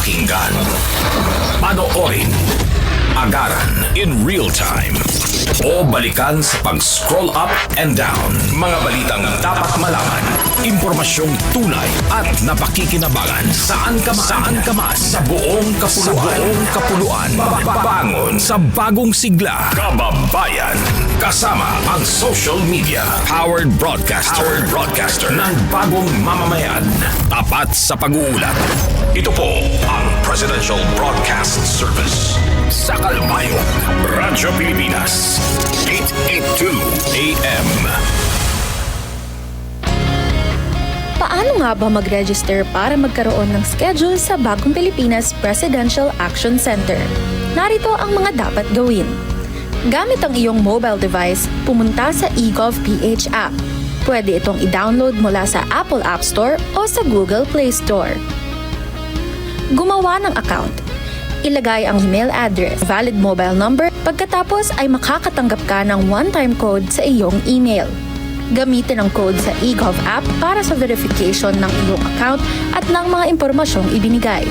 pakinggan, panoorin, agaran in real time, o balikan sa pag-scroll up and down. Mga balitang dapat malaman, impormasyong tunay at napakikinabangan. Saan ka man sa buong kapuluan. Bangon sa bagong sigla. Kababayan. Kasama ang social media. Powered broadcaster ng bagong mamamayan. Tapat sa pag-uulat. Ito po ang Presidential Broadcast Service. Sa Kalbayog, Radyo Pilipinas, 882 AM. Paano nga ba mag-register para magkaroon ng schedule sa Bagong Pilipinas Presidential Action Center? Narito ang mga dapat gawin. Gamit ang iyong mobile device, pumunta sa eGov.ph app. Pwede itong i-download mula sa Apple App Store o sa Google Play Store. Gumawa ng account. Ilagay ang email address, valid mobile number, pagkatapos ay makakatanggap ka ng one-time code sa iyong email. Gamitin ang code sa eGov app para sa verification ng iyong account at ng mga impormasyong ibinigay.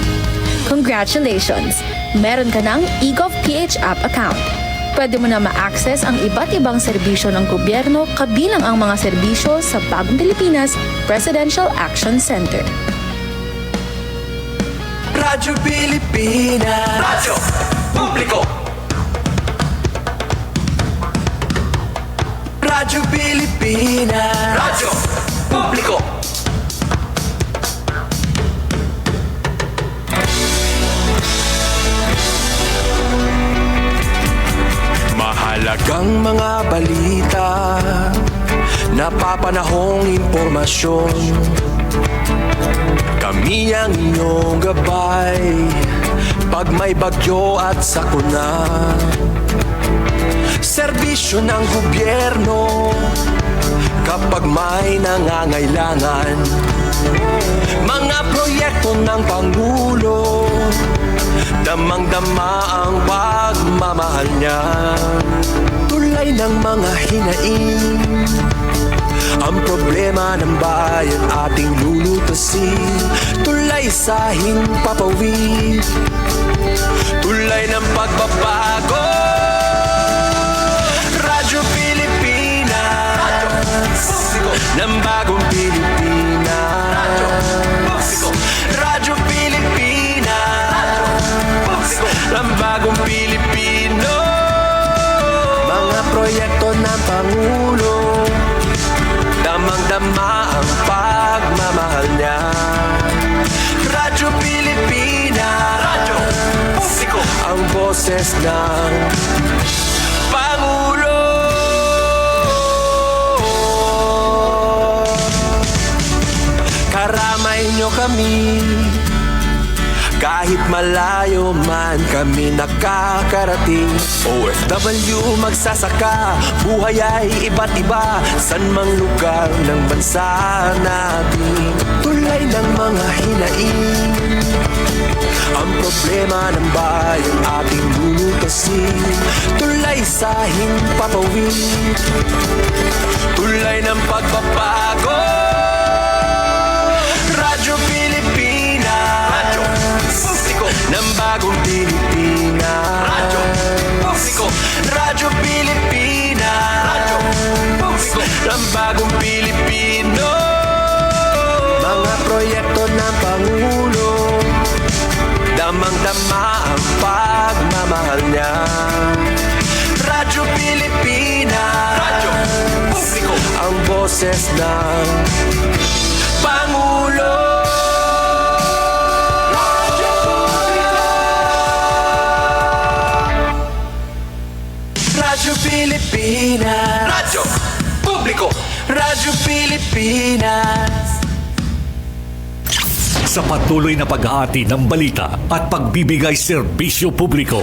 Congratulations! Meron ka ng eGov.ph app account. Pwede mo na ma-access ang iba't ibang serbisyo ng gobyerno kabilang ang mga serbisyo sa Bagong Pilipinas Presidential Action Center. Radyo Pilipinas. Radyo Publiko. Radyo Pilipinas. Radyo Publiko. Mahalagang mga balita, napapanahong impormasyon. Kami ang inyong gabay pag may bagyo at sakuna. Serbisyo ng gobyerno kapag may nangangailangan. Mga proyekto ng Pangulo, damang-dama ang pagmamahal niya. Tulay ng mga hinaing, ang problema ng bayan ating lulutasin. Tulay sa himpapawid, tulay ng pagbabago. Radyo Pilipinas, ng bagong Pilipinas. Radyo Pilipinas, ng bagong Pilipino. Mga proyekto ng Pangulo, damang-dama ang pagmamahal niya. Radyo Pilipinas, Radyo Publiko, ang boses ng Pangulo. Karamay niyo kami, kahit malayo man kami nakakarating. OFW magsasaka, buhay ay iba't iba, san mang lugar ng bansa natin. Tulay ng mga hinaing, ang problema ng bayan ating lulutasin. Tulay sa himpapawid, tulay ng pagbabago. Radyo Pilipinas, Radyo Publiko, ng bagong Pilipinas. Radyo Publiko, Radyo Pilipinas, Radyo Publiko, ng bagong Pilipino. Mga proyekto ng Pangulo, damang-dama ang pagmamahal niya. Radyo Pilipinas, Radyo Publiko, ang boses ng Pangulo. Radyo Pilipinas, Radyo Publiko, Radyo Pilipinas. Sa patuloy na pag-aati ng balita at pagbibigay serbisyo publiko,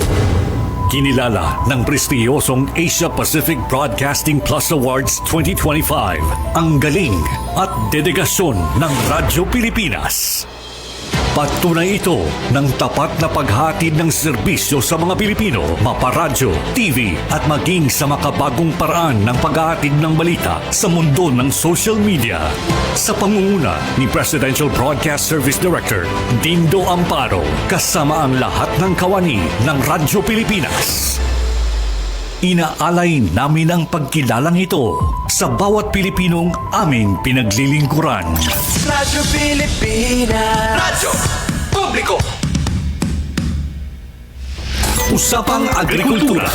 kinilala ng prestiyosong Asia Pacific Broadcasting Plus Awards 2025 ang galing at dedikasyon ng Radyo Pilipinas. Patunay ito ng tapat na paghatid ng serbisyo sa mga Pilipino, maparadyo, TV at maging sa makabagong paraan ng paghahatid ng balita sa mundo ng social media. Sa pangunguna ni Presidential Broadcast Service Director Dindo Amparo, kasama ang lahat ng kawani ng Radyo Pilipinas. Inaalay namin ang pagkilalang ito sa bawat Pilipinong aming pinaglilingkuran. Radyo Pilipinas. Radyo Publiko. Usapang Agrikultura.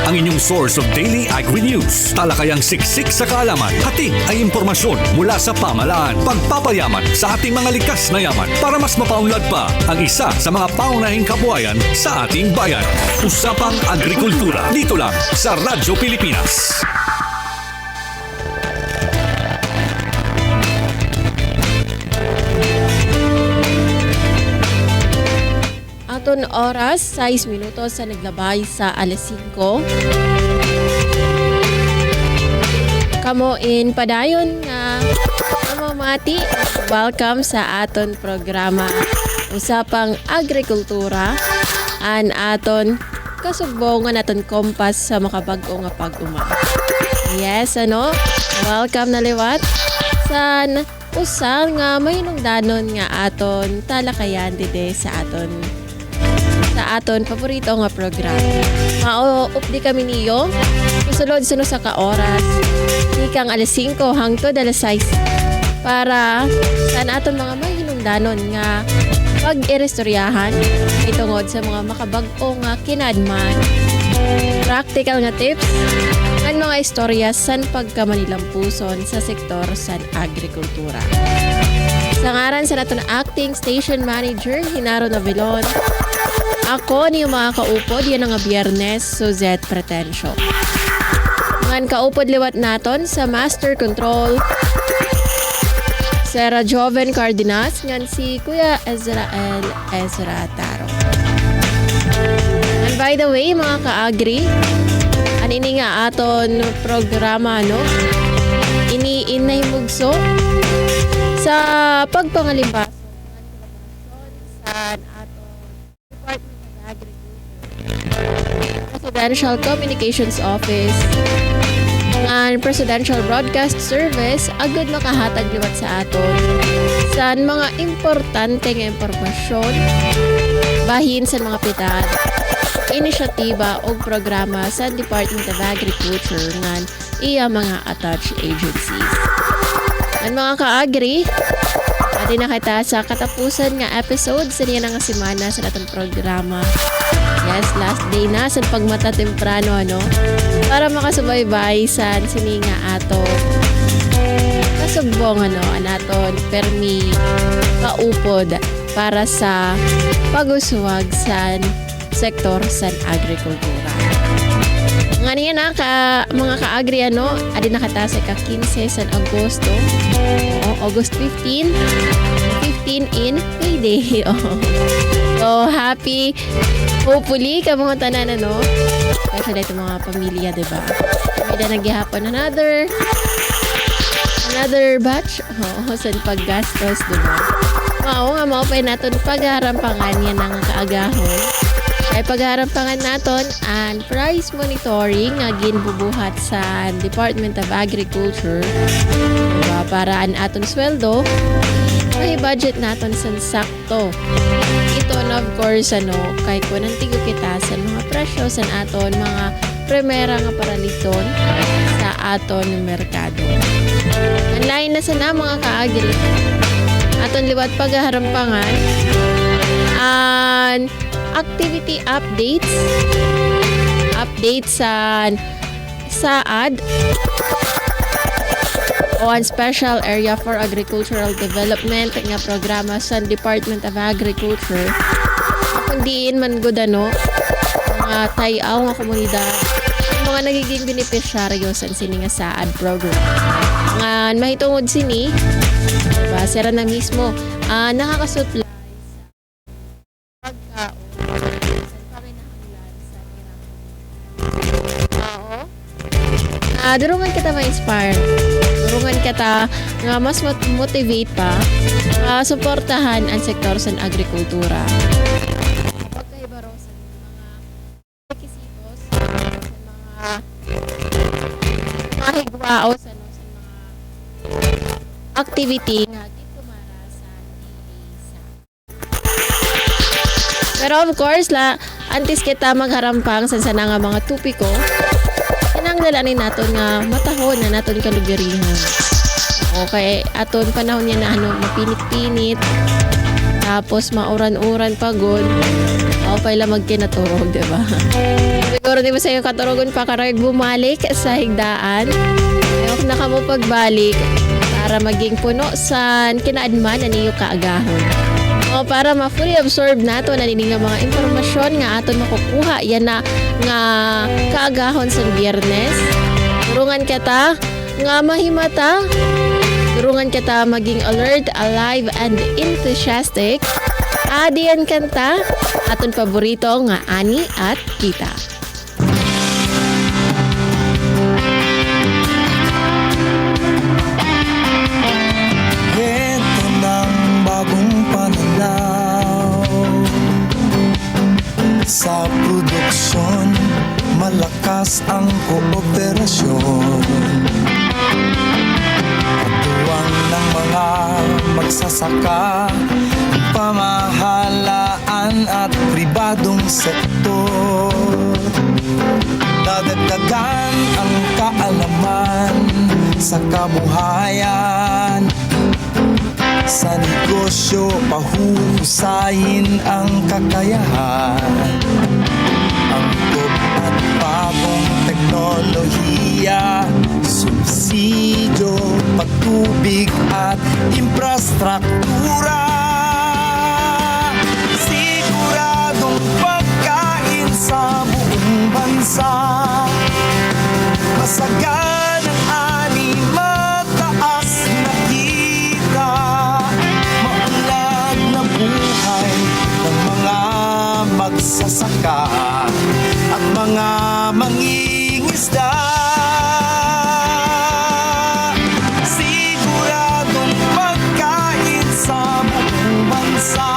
Ang inyong source of daily agri-news. Talakayang siksik sa kaalaman. Hatid ay impormasyon mula sa pamahalaan. Pagpapayaman sa ating mga likas na yaman para mas mapaunlad pa ang isa sa mga paunahing kabuhayan sa ating bayan. Usapang Agrikultura. Dito lang sa Radyo Pilipinas. Aton oras, 6 minutos sa naglabay sa alas 5. Kamo in padayon nga mamati. Welcome sa aton programa Usapang Agrikultura. An aton kasugbongan aton kompas sa makabag-o nga pag-uma. Yes, welcome na liwat sa usan nga mahinungdanon nga aton talakayan dide sa aton paborito nga programa. Mao-updi kami niyo. Susulod suno sa ka-oras. Ikang alas 5 hangtod alas 6 para sa aton mga mahinungdanon nga pag-irestoryahan itungod sa mga makabag-o nga kinadman. Practical nga tips ang mga istorya san pagkamanilampuson sa sektor san agrikultura. Sa ngaran sa naton acting station manager Hinaro Navilon, ako ni mga kaupod, yan ang Biyernes, Suzette Pretensio. Ngan kaupod liwat naton sa Master Control, Sarah Joven Cardenas, ngan si Kuya Ezra Taro. And by the way, mga ka-agri, anini nga aton programa, iniinay mugso sa pagpangalimbas sa Presidential Communications Office and Presidential Broadcast Service agad makahatag liwat sa aton sa mga importante nga impormasyon bahin sa mga pitan, inisyatiba o programa sa Department of Agriculture ngan iya mga attached agencies. Ang mga ka-agri, ati na kita sa katapusan nga episode sa niya nga semana sa natong programa. Yes, last day na sa pagmata temprano, para makasubaybay sa sininga ato kasugbong, anaton permi kaupod para sa pag-uswag sa sektor sa agrikultura. Nga niya na, mga ka-agri, adi nakatasa ka 15 sa Agosto. August 15 in payday. So, happy. Hopefully, ka mga tanan, kasi dito mga pamilya, diba? May na naghihapon another batch. Sa paggastos, diba? Mao pa natin pagharampangan yan ng kaagahon. Ay pagharampangan naton ang price monitoring nga ginbubuhat sa Department of Agriculture, diba? Para ang aton sweldo may budget naton sa sakto. Ito na of course kay kunan tigo kita sa mga presyo sa aton mga primera nga paraliton sa aton merkado. Ang lain na sana mga kaagri aton liwat pagharampangan and activity updates sa ad o ang Special Area for Agricultural Development nga programa sa Department of Agriculture. Kung diin man gud mga tayaw nga komunidad, mga nagiging benepisyaryo sa sini nga saad program. Nga mahitungod sini, diba, sira na mismo nakakasupply sa pagkaon sa panginahanglan sa irang. Durungan kita ma-inspire. Turungan kita nga mas motivate pa suportahan ang sektor sa agrikultura. Pagkaibaro sa mga rekisitos, sa mga higwao, sa mga activity nga gitumara sa DA. Pero of course, antes kita magharampang sa nga mga tupiko, kinangdalanin naton nga matahon na naton kalugarihan. Okay, aton panahon niya na mapinit-pinit, tapos mauran-uran pagod, o pala magkinaturog, diba? Siguro di ba sa'yo katurogon pa karag bumalik sa higdaan? Ayok na ka mo pagbalik para maging puno sa kinaadman na niyo kaagahon. O para ma-fully absorb nato na nining mga impormasyon nga aton makukuha yan na nga kaagahon sa Biyernes. Turungan kita nga mahimata. Turungan kita maging alert, alive, and enthusiastic. Adiyan kanta aton paborito nga ani at kita. Ito ng bagong pananaw sa produksyon, malakas ang kooperasyon. Katuwang ng mga magsasaka, pamahalaan at pribadong sektor. Dadagdagan ang kaalaman sa kabuhayan. Sa negosyo, pahuhusayin ang kakayahan. Angkop at bagong teknolohiya, subsidyo, pagtubig at infrastruktura. Siguradong pagkain sa buong bansa. Masaganang ani, mataas na kita, maunlad na buhay ng mga magsasaka at mga mangingisda. Siguradong pagkain sa buong bansa.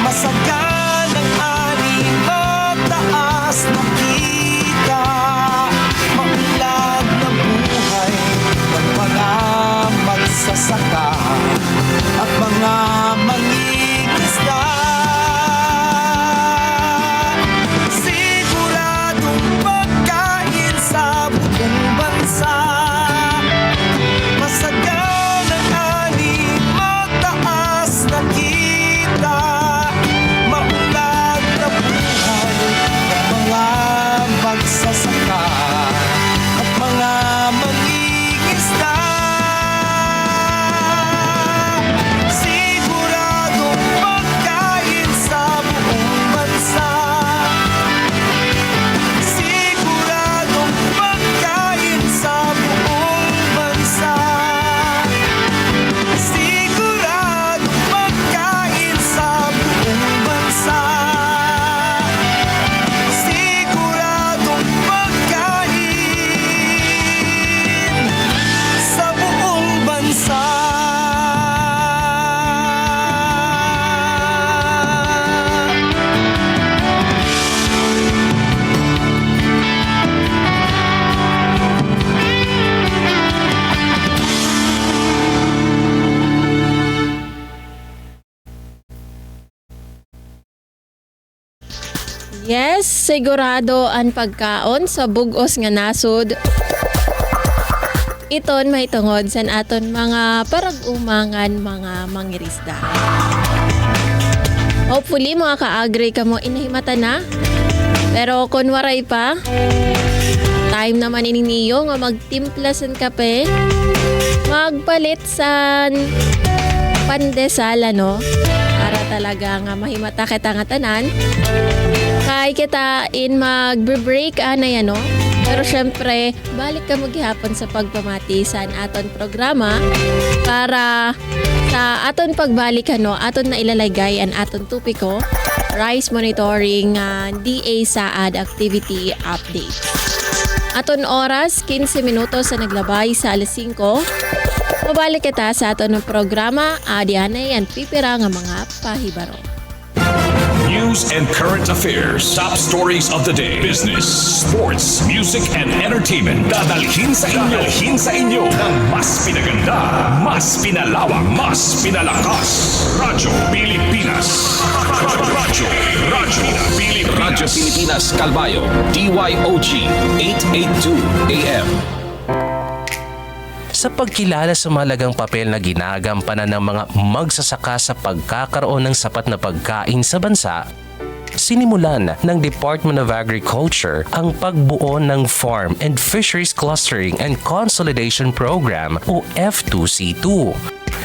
Masaganang ani, mataas na kita, maunlad na buhay ng mga magsasaka at mga mangingisda. Siguradong pagkain sa buong bansa. Masaganang ani, mataas na kita, maunlad na buhay ng mga magsasaka at mga mangingisda. Siguradong pagkain sa buong bansa. Siguradong pagkain sa buong bansa. Siguradong pagkain sa buong bansa. Siguradong pagkain sa buong bansa. Yes, sigurado ang pagkaon sa bugos nga nasod. Iton may tungod sa aton mga parag-umangan mga mangirisda. Hopefully mga ka-agri ka mo inahimata na. Pero kung waray pa, time naman ininiyo nga magtimpla sa kape, magpalit sa pandesal para talaga nga mahimata kita nga tanan. Kay kita in mag-break Pero syempre, balik ka maghihapon sa pagpamati sa aton programa para sa aton pagbalik aton na ilalagay ang aton tupiko, rice monitoring DA Saad activity update. Aton oras, 15 minutos sa naglabay sa alas 5. Mabalik kita sa aton ng programa, adianay yan pipira nga mga pahibaro. News and current affairs. Top stories of the day. Business, sports, music, and entertainment. Dadalhin sa inyo ng mas pinaganda, mas pinalawak, mas pinalakas. Radyo Pilipinas. Radyo Pilipinas Calbayo. DYOG 882 AM. Sa pagkilala sa mahalagang papel na ginagampanan ng mga magsasaka sa pagkakaroon ng sapat na pagkain sa bansa, sinimulan ng Department of Agriculture ang pagbuo ng Farm and Fisheries Clustering and Consolidation Program o F2C2.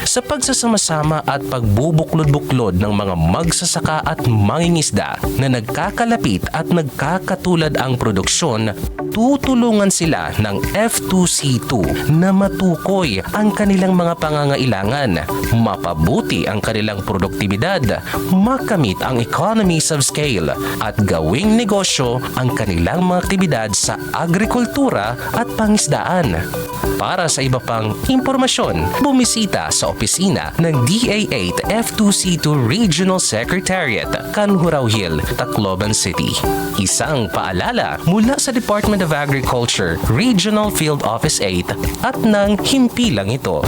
Sa pagsasama-sama at pagbubuklod-buklod ng mga magsasaka at mangingisda na nagkakalapit at nagkakatulad ang produksyon, tutulungan sila ng F2C2 na matukoy ang kanilang mga pangangailangan, mapabuti ang kanilang produktibidad, makamit ang economies of scale, at gawing negosyo ang kanilang mga aktibidad sa agrikultura at pangisdaan. Para sa iba pang impormasyon, bumisita sa opisina ng DA8 F2C2 Regional Secretariat, Canhurao Hill, Tacloban City. Isang paalala mula sa Department of Agriculture, Regional Field Office 8 at ng himpilang ito.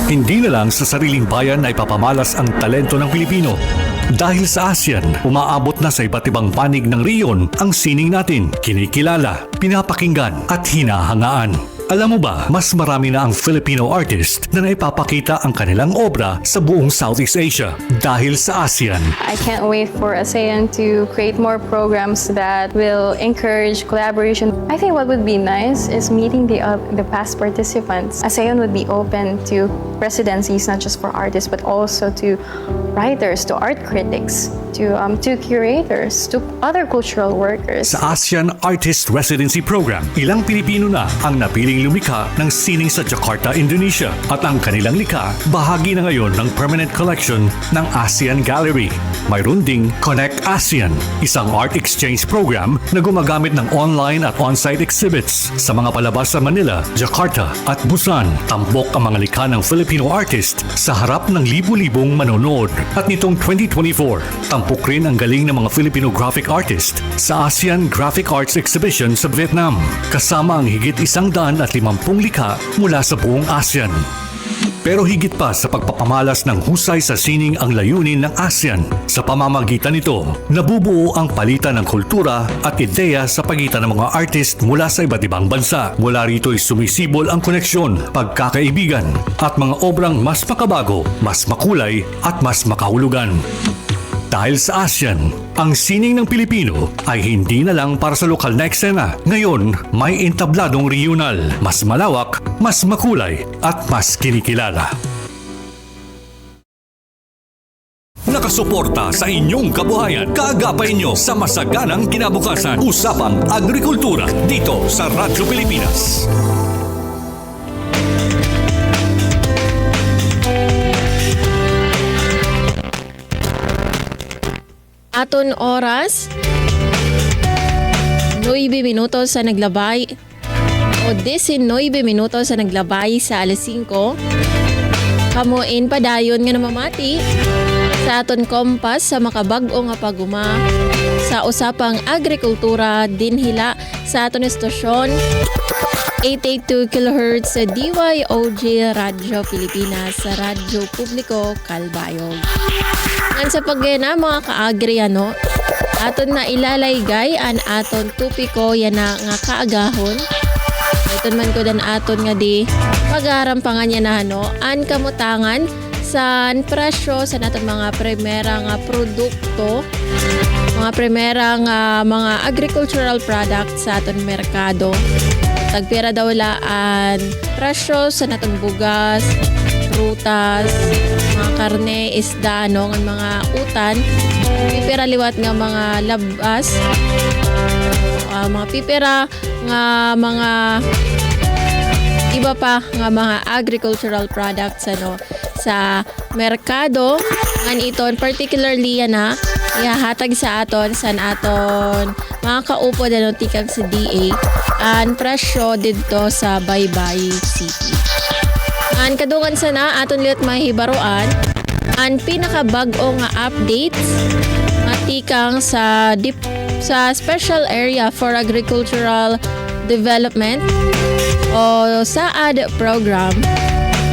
Hindi na lang sa sariling bayan ay papamalas ang talento ng Pilipino. Dahil sa ASEAN, umaabot na sa iba't ibang panig ng riyon ang sining natin, kinikilala, pinapakinggan at hinahangaan. Alam mo ba, mas marami na ang Filipino artist na naipapakita ang kanilang obra sa buong Southeast Asia dahil sa ASEAN. I can't wait for ASEAN to create more programs that will encourage collaboration. I think what would be nice is meeting the past participants. ASEAN would be open to residencies, not just for artists, but also to writers, to art critics, to curators, to other cultural workers. Sa ASEAN Artist Residency Program, ilang Pilipino na ang napiling lumikha ng sining sa Jakarta, Indonesia, at ang kanilang likha bahagi na ngayon ng permanent collection ng ASEAN Gallery. Mayroon ding Connect ASEAN, isang art exchange program na gumagamit ng online at on-site exhibits sa mga palabas sa Manila, Jakarta at Busan. Tampok ang mga likha ng Filipino artist sa harap ng libu-libong manonood. At nitong 2024, tampok rin ang galing ng mga Filipino graphic artist sa ASEAN Graphic Arts Exhibition sa Vietnam, kasama ang higit 150 likha mula sa buong ASEAN. Pero higit pa sa pagpapamalas ng husay sa sining ang layunin ng ASEAN. Sa pamamagitan nito, nabubuo ang palitan ng kultura at ideya sa pagitan ng mga artist mula sa iba't ibang bansa. Mula rito'y sumisibol ang koneksyon, pagkakaibigan at mga obrang mas makabago, mas makulay at mas makahulugan. Dahil sa ASEAN, ang sining ng Pilipino ay hindi na lang para sa lokal na eksena. Ngayon, may entabladong regional, mas malawak, mas makulay, at mas kinikilala. Nakasuporta sa inyong kabuhayan, kaagapay nyo sa masaganang kinabukasan. Usapang Agrikultura dito sa Radyo Pilipinas. Aton oras, 9 minutos sa naglabay o 19 minutos sa naglabay sa alas 5. Kamuin pa dayon nga namamati sa aton kompas sa makabag-o nga paguma sa usapang agrikultura dinhila sa aton estasyon 882 kHz sa DYOG Radyo Pilipinas sa Radyo Publiko Calbayog. Ngan sa paggena mga kaagri aton na ilalaygay an aton tupiko yan na nga kaagahon. Aton man ko dan aton nga di pagarampangan yan na an kamutangan sa presyo sa naton mga primera nga produkto, mga primera nga mga agricultural products sa aton merkado. Tagpira daw laan presyo sa natong bugas, prutas, mga karne, isda, ng mga utan, pipira liwat nga mga labas, mga pipira nga mga iba pa nga mga agricultural products sa merkado Ang iton, particularly yan na, ihahatag sa aton, san aton, mga kaupo na notikang sa DA, ang presyo dito sa Baybay City. Ang kadungan sana, aton liot mahibaruan, ang pinakabag-o nga updates, matikang sa Special Area for Agricultural Development o SAAD program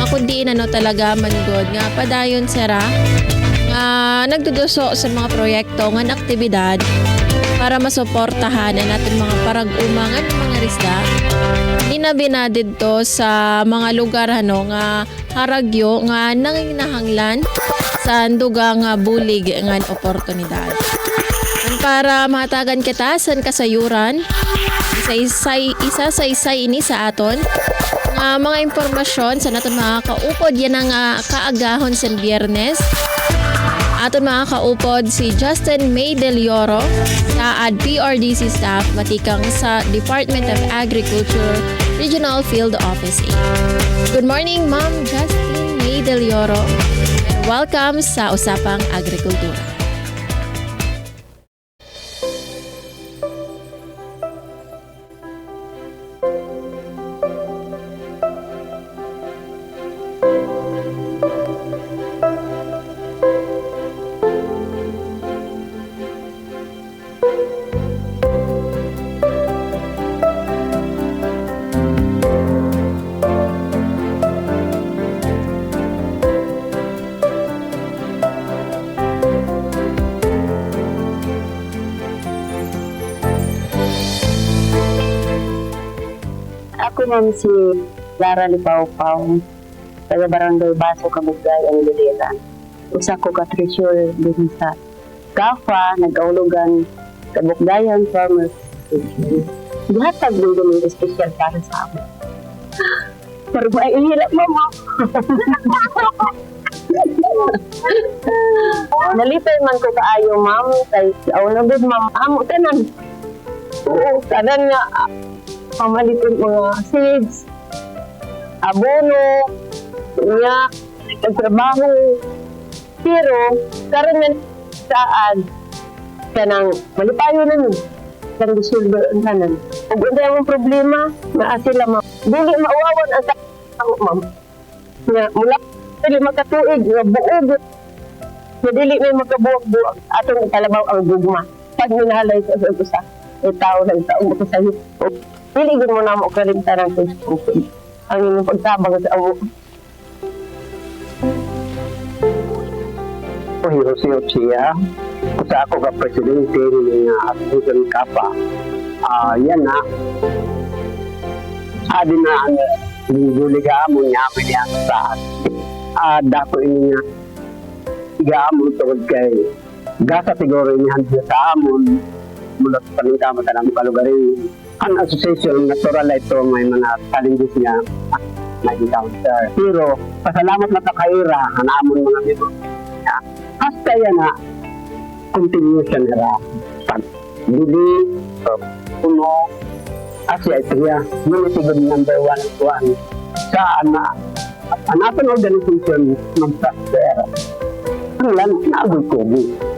nga kundi na no talaga manggod nga padayon sara nga nagduduso sa mga proyekto nga aktibidad para masuportahan ang natin mga parag-umangan mga risda dinabina dito sa mga lugar nga haragyo nga nanginahanglan sa dugang nga bulig nga oportunidad. Para mahatagan kita sa kasayuran, isa ini sa aton mga impormasyon sa naton mga kaupod yan ang kaagahon sa Biyernes. Aton mga kaupod si Justin May Del Oro sa PRDC staff matikang sa Department of Agriculture Regional Field Office 8. Good morning, Ma'am Justin May Del Oro, and welcome sa Usapang Agrikultura. Ako man si Lara Lipao-Pao, taga Barangay Baso, Kabugay, ang Liliran. Usa ko ka-treasure din sa GAFA, nag-aulugan Kabugdayan Farmers Association. Dihatag mo din yung special para sa amin. Pero ba ihilap mo mo? Nalipay man ko kaayo, ma'am. Kay aulagod, ma'am. Amo, tanan. Oo, tanan nga. Pamalitin mga seeds, abono, niya, nagtrabaho. Pero, karon na saan, kanang malipayo na nun. Kanang disuldo ang tanan. Kung hindi ang problema, naa sila, ma'am. Dili mauwawan ang tao, ma'am. Nga, mula dili makatuig, nga buog. Nga dili may makabuog-buog. Atong kalabaw ang gugma. Pag minahalay sa usa, tao lang taong makasahit. Piligin mo na mo kalimtan ng Facebook. Ang inyong pagtabang sa amo. Jose Ochia, kusa ako ka presidente ng Asusun Kapa. Yan na. Adi na ang guliga mo niya niya sa dako niya. Iga mo tungkol kay gasa siguro niya sa amon mula sa paningkama sa namang kalugarin. Ang association, natural ito, may mga challenges niya na encounter. Pero, pasalamat na kakaira, hanamon mga bito. Hasta yan na, continuation nila. Pag-bili, puno, asya ito niya, yun itigod number 1. Saan na, ang ating organization, mag-prosper. Ang lang, naagoy-kubi.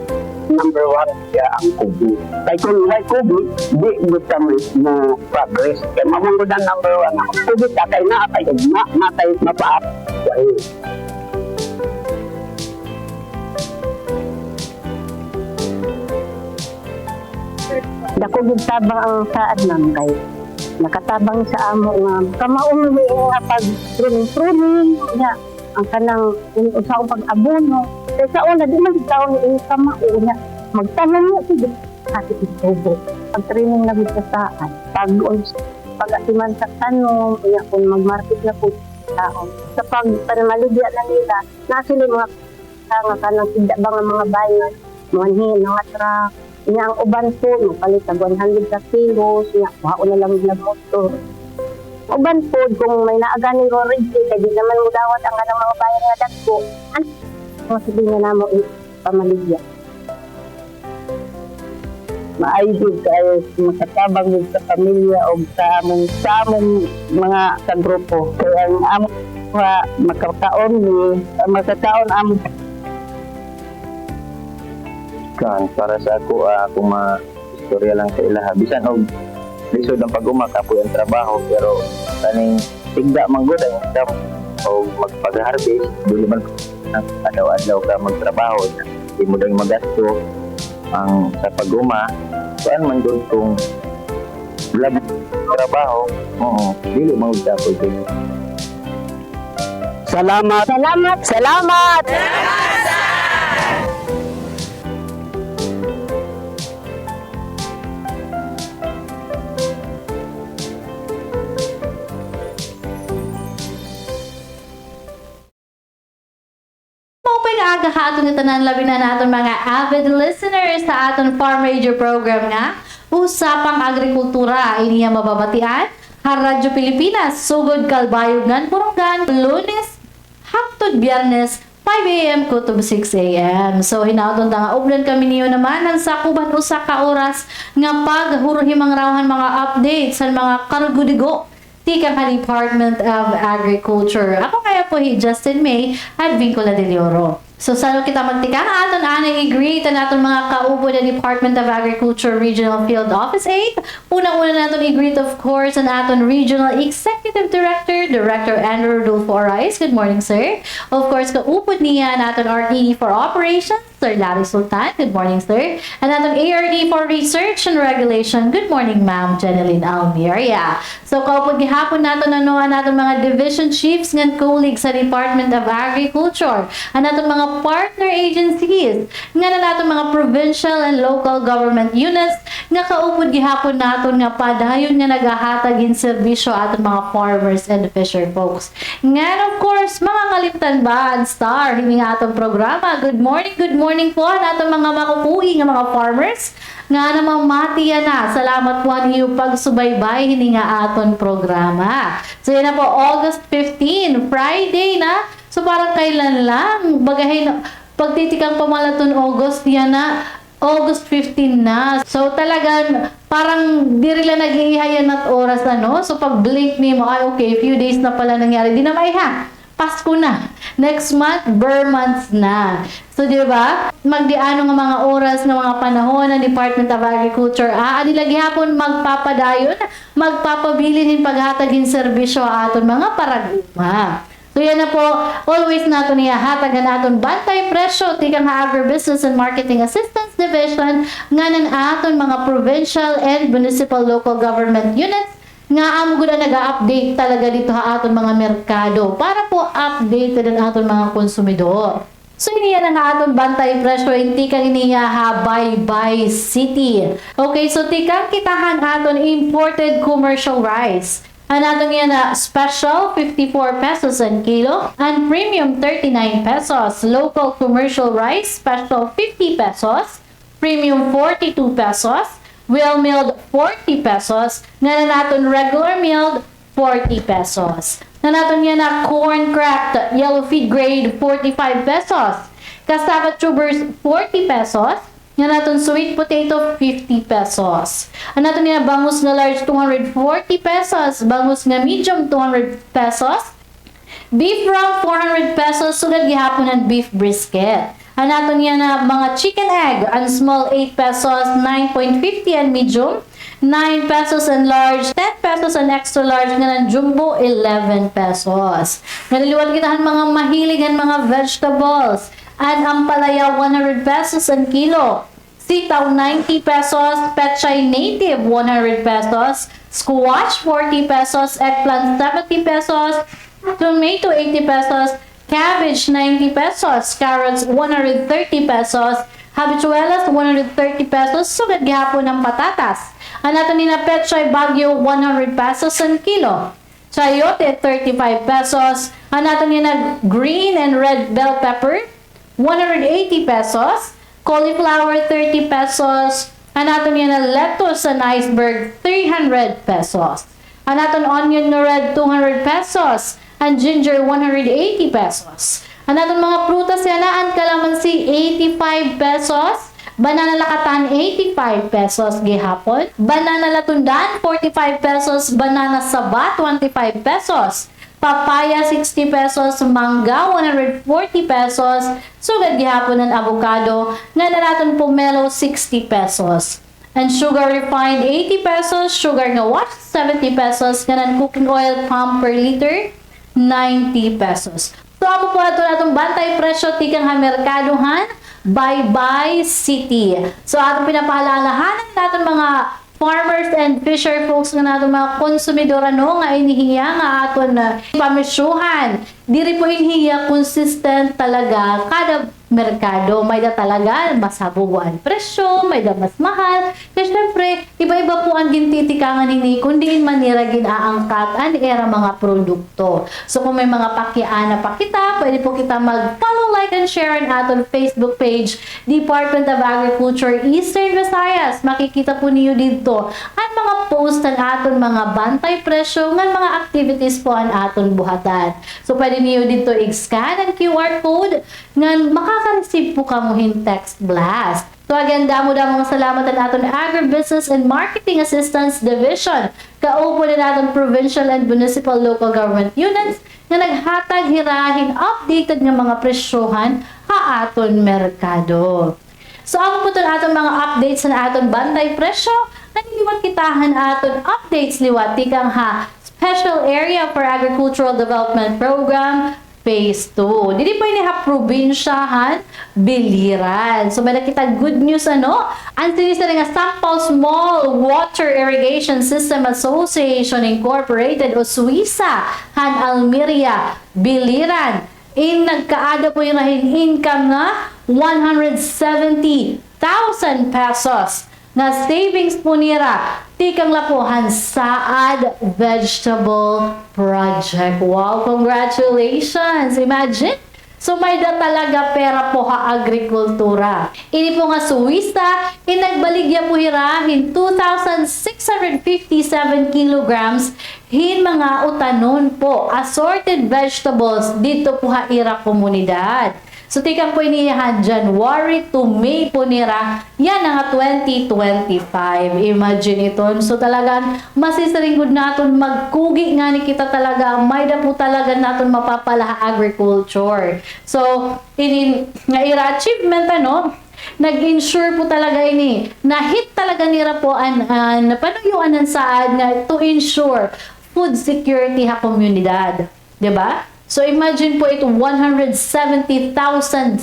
Number 1 siya ang kubi. Kaya kung may kubi, di gusto mo progress. Kaya mamangod ang number 1 ang kubi. Kakay na, kay ugma, matay, mapaap. Dako tabang ang saad ng kay nakatabang sa amo nga kamaumi nga pag-pruning nga ang kanang usang pag-abono. Kaya sa una, di man tao ni kamauna. Magtanong mo sige kasi ito. Pag-training na bitasaan. Pag-atiman sa tanong, kung mag-market na po tao. Sa pag-panaligya na nila, nasa mga nga kanang tidak ba nga mga bayan, mga hin, mga truck. Nga ang uban po, mapalit sa 100 ka kilos, nga wao na lang ng motor. Uban po, kung may naaganing rorinti, kaya di naman mo dawat ang kanang mga bayan nga dagko, ano sabihin na mo pamaligya. Maayos kayo makatabang sa pamilya o sa among mga sa grupo. Kaya ang among makataon among kan para sa ako kung istorya lang sa ilaha bisan og lisod ang pag-uma kapoy ang trabaho pero kaning tigda man gud ang isang o magpag-harvest dili man adlaw-adlaw ka magtrabaho di mo dang magasto ang sa pag-uma kuan man gud kung lab trabaho dili man gud kapoy gud. Salamat. Salamat! Salamat! Maupay nga aga aton nga tanan labi na naton mga avid listeners sa aton farm radio program nga Usapang Agrikultura iniya mababatian ha Radyo Pilipinas sugod kalbayugan Burungan Lunes hangtod Biyernes 5 a.m. kutob 6 a.m. So hinaudon ta nga ublan kami niyo naman ang sakuban usa ka oras nga paghuruhimang rawhan mga updates sa mga kargudigo tika ka Department of Agriculture. Ako kaya po Justin May at Vincula de Leoro. So salo kita magtika nga aton ani i-greet ang aton mga kaubo na Department of Agriculture Regional Field Office 8. Unang-una naton i-greet of course ang aton Regional Executive Director, Director Andrew Rodolfo Orais. Good morning, sir. Of course, kaupod niya naton RED for Operations, Sir Larry Sultan. Good morning, sir. And naton ARD for Research and Regulation. Good morning, Ma'am Jeneline Almeria. So kaupod gihapon naton ano naton mga division chiefs ngan colleagues sa Department of Agriculture. Ang naton mga partner agencies nga na naton mga provincial and local government units nga kaupod gihapon naton nga padayon nga nagahatag in serbisyo aton mga farmers and fisher folks. Nga of course mga kalimtan ba ang star hini nga atong programa. Good morning po naton mga makukuhi nga mga farmers nga namang matiya na. Salamat po ang iyong pagsubaybay hini nga aton programa. So yan na po August 15 Friday na. So parang kailan lang, bagahin, pagtitikang pamalaton August, yan na, August 15 na. So talagang, parang di rin lang nag-iihayan at oras, ano? So pag blink ni mo, ay okay, few days na pala nangyari. Di na maiha, Pasko na. Next month, Burr months na. So di ba, magdiano nga mga oras ng mga panahon ng Department of Agriculture, adilagi hapon magpapadayon, magpapabilin paghatagin serbisyo aton mga paraguma. So yan na po, always nato niya hatagan naton bantay presyo tikang Agribusiness and Marketing Assistance Division nga ng aton mga provincial and municipal local government units nga amo gud naga-update talaga dito ha aton mga merkado para po updated ang aton mga konsumidor. So iniya na nga aton bantay presyo tikang iniya ha Baybay City. Okay, so tikang kitahan aton imported commercial rice. Anatong yan na special 54 pesos ang kilo and premium 39 pesos. Local commercial rice special 50 pesos, premium 42 pesos, well milled 40 pesos, nga naton regular milled 40 pesos. Naton yan na corn cracked yellow feed grade 45 pesos. Cassava tubers 40 pesos. Nga naton sweet potato 50 pesos. Ang naton nga bangus na large 240 pesos, bangus nga medium 200 pesos, beef rump 400 pesos, sugad gihapon ang beef brisket. Ang naton nga na mga chicken egg, ang small 8 pesos, 9.50 and medium, 9 pesos and large, 10 pesos and extra large nga ng jumbo, 11 pesos. Naliliwan kita mga mahiligan mga vegetables. At ampalaya 100 pesos ang kilo, sitaw 90 pesos, pechay native 100 pesos, squash 40 pesos, eggplant 70 pesos, tomato 80 pesos, cabbage 90 pesos, carrots 130 pesos, habichuelas 130 pesos, sugad gihapon ng patatas. Ang natin nina pechay bagyo 100 pesos ang kilo. Chayote 35 pesos. Ang natin nina green and red bell pepper 180 pesos, cauliflower 30 pesos, anaton yan na lettuce and iceberg 300 pesos, anaton onion na red 200 pesos, and ginger 180 pesos, anaton mga prutas yan na ang kalamansi 85 pesos, banana lakatan 85 pesos gihapon, banana latundan 45 pesos, banana saba 25 pesos, papaya 60 pesos, mangga 140 pesos, sugad gihapon ng avocado nga na naton pomelo 60 pesos. And sugar refined 80 pesos, sugar nga wash 70 pesos, ganan cooking oil pump per liter 90 pesos. So ako po ato natong bantay presyo tikang ha merkadohan Bye City. So atong pinapaalalahanan natin mga farmers and fisher folks nga nato mga konsumidor nga inihiya nga aton pamisyuhan. Diri po inihiya consistent talaga kada merkado. May da talaga mas habuguan presyo, may da mas mahal. Kasi syempre, iba-iba po ang gintitikangan ini kundi manira ginaangkat ang era mga produkto. So kung may mga pakiana pa kita, pwede po kita mag-follow, like, and share ang aton Facebook page, Department of Agriculture Eastern Visayas. Makikita po niyo dito ang mga post ng aton mga bantay presyo ng mga activities po ang aton buhatan. So pwede niyo dito i-scan ang QR code nga makaka-receive po kamuhin text blast. So again, damo-damo salamat ang aton Agribusiness and Marketing Assistance Division. Kaupo na natin provincial and municipal local government units na naghatag hirahin updated ng mga presyohan ha aton merkado. So ako po ito aton mga updates sa aton bantay presyo. Naniliwat kitahan aton updates liwat tikang ha Special Area for Agricultural Development Program Phase 2. Dili po ini ha probinsyahan Biliran. So may nakita good news ano? Ang sinisa nga Sampaw Small Water Irrigation System Association Incorporated o Suisa Han Almeria Biliran. Nagkaada po yung income nga 170,000 pesos na savings po nira tikang lapuhan saad vegetable project. Wow, congratulations! Imagine! So may da talaga pera po ha agrikultura. Ini po nga Suwista, inagbaligya po hirahin 2,657 kilograms hin mga utanon po assorted vegetables dito po ha ira komunidad. So, tikang po inihan January to May po nira, yan nga 2025. Imagine ito. So, talagang masisaringod natin magkugi nga ni kita talaga. May da po talaga natin mapapala agriculture. So, ini nga ira achievement, ano, nag-insure po talaga ini. Na-hit talaga nira po ang panuyuan ng saad nga to ensure food security ha komunidad. Diba? So imagine po ito 170,000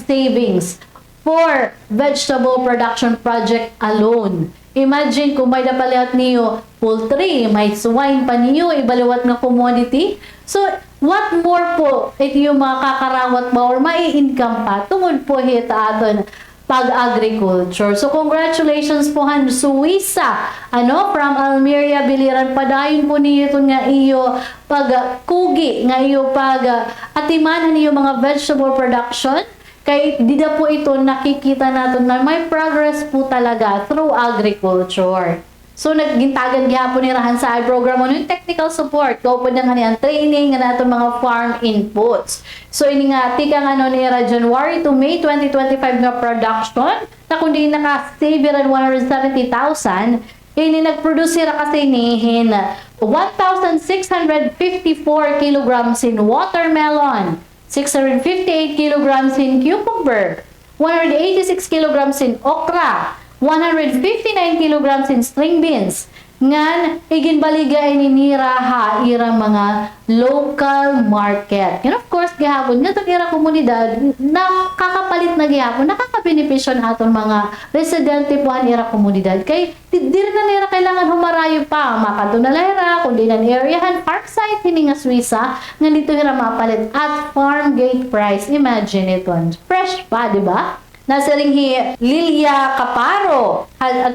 savings for vegetable production project alone. Imagine kung may napalihat niyo poultry, may swine pa niyo, ibaliwat na commodity. So what more po ito yung mga kakarawat ba or mai-income pa tungod po hita aton pag-agriculture. So, congratulations po han Suwisa, from Almeria, Biliran, padayon po niyo ito nga iyo pag-kugi, nga iyo pag-atimanan niyo mga vegetable production, kay di na po ito nakikita natin na may progress po talaga through agriculture. So, naggintagan gihapon ni Rahan sa program mo yung technical support. Kaupod na kaniyang training nga natin mga farm inputs. So, ini nga, tika nga ni January to May 2025 nga production, na kundi naka-save rin 170,000, ini nag-produce ra kasi nihin 1,654 kilograms in watermelon, 658 kilograms in cucumber, 186 kilograms in okra, 159 kilograms in string beans. Ngan, iginbaliga ini nira ha irang mga local market. And of course, gihapon nga itong ira komunidad na kakapalit na gihapon, nakakabenepisyon aton mga residente po ang ira komunidad. Kay, diri na nira kailangan humarayo pa. Makadunalera, kundi ng areahan, farm site, hindi nga Suwisa, nga dito hira mapalit at farm gate price. Imagine ito. Fresh pa, di ba? Nasa ring Lilia Caparo,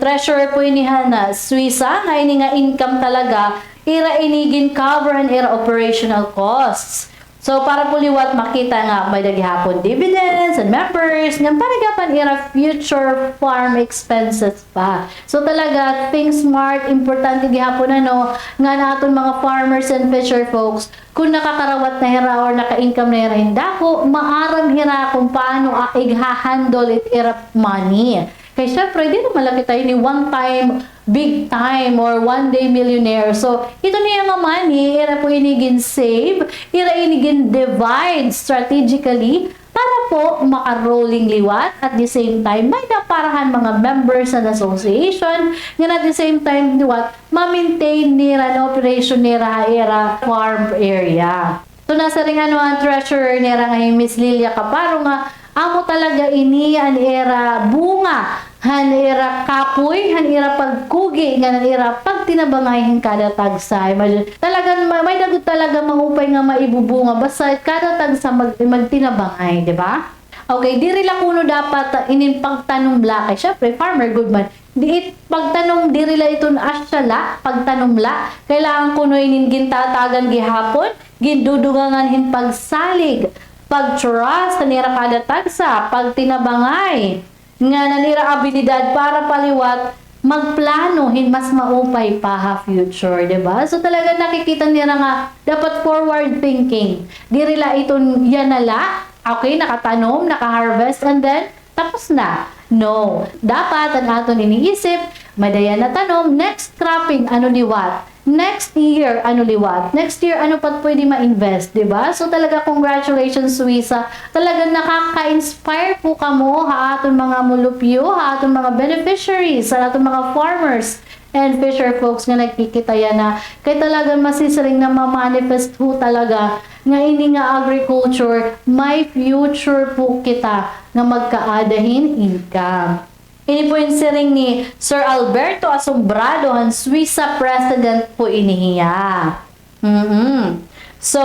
treasurer po inihan na Suwisa, nga ini nga income talaga, ira inigin cover and ira operational costs. So, para po liwat makita nga may daghihapon dividends and members, nga paragapan ira future farm expenses pa. So, talaga, think smart, importante gihapon nga naton mga farmers and fisher folks, kung nakakarawat na hira or naka-income na hira hindako, maaram hira kung paano igha-handle it ira money. Kaya syempre, di naman lang kita ni one time, big time, or one day millionaire. So, ito niya nga money, ira po inigin save, ira inigin divide strategically, para po maka-rolling liwat at the same time may naparahan mga members ng association nga at the same time liwat ma-maintain nila na operation nila era farm area. So nasa ring ano ang treasurer nila nga Miss Lilia Caparo nga amo talaga ini an era bunga han era kapoy, han era pagkugi, nga era pagtinabangayin kada tagsa. Talagang may dagot talaga mahupay nga maibubunga basta kada tagsa magtinabangay, di ba? Okay, diri la kuno dapat inin pagtanong kay syempre farmer Goodman. Di pagtanong diri la iton asyala, pagtanong la kailangan kuno inin gintatagan gihapon, gindudugangan hin pagsalig, pag-trust nira kada tagsa, pagtinabangay nga nanira abilidad para paliwat magplano hin mas maupay pa ha future, diba? So talaga nakikita nila nga dapat forward thinking. Dirila iton yanala, okay, nakatanom, nakaharvest, and then tapos na. No, dapat ang aton iniisip, madaya na tanom, next cropping, ano liwat? Next year, ano liwat? Next year, ano pa pwede ma-invest, diba? So talaga, congratulations, Suisa. Talaga nakaka-inspire po kamo, ha, aton mga mulupyo, ha, aton mga beneficiaries, sa aton mga farmers and fisher folks nga nagkikita yan na kaya talaga masisiring na ma-manifest po talaga nga hindi nga agriculture, may future po kita nga magkaadahin income. Ini po yung siring ni Sir Alberto Asombrado, ang Suisa President po inihiya. So,